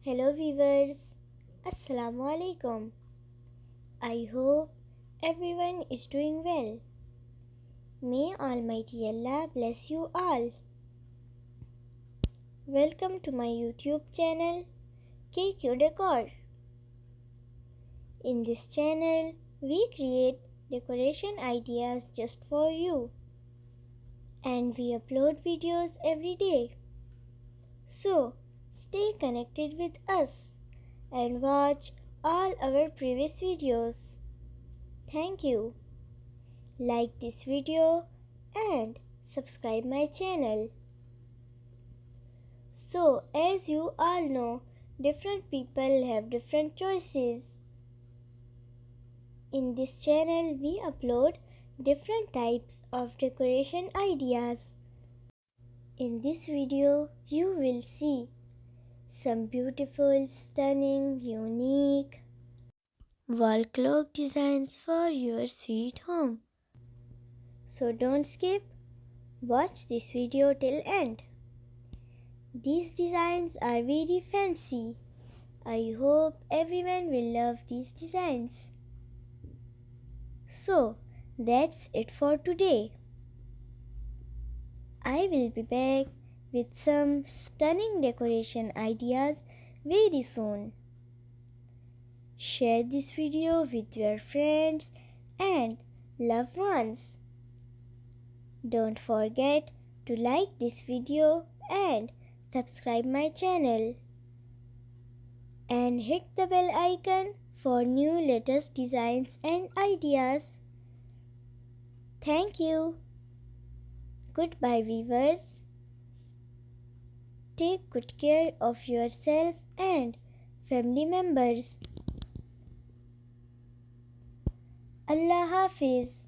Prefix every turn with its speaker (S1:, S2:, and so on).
S1: Hello viewers, Assalamu alaikum. I hope everyone is doing well. May Almighty Allah bless you all. Welcome to my YouTube channel Decor. In this channel, we create decoration ideas just for you and we upload videos every day. So, stay connected with us and watch all our previous videos. Thank you. Like this video and subscribe my channel. So, as you all know, different people have different choices. In this channel, we upload different types of decoration ideas. In this video, you will see some beautiful, stunning, unique wall clock designs for your sweet home. So don't skip, watch this video till end. These designs are very fancy. I hope everyone will love these designs. So that's it for today. I will be back with some stunning decoration ideas very soon. Share this video with your friends and loved ones. Don't forget to like this video and subscribe my channel. And hit the bell icon for new latest designs and ideas. Thank you. Goodbye viewers. Take good care of yourself and family members. Allah Hafiz.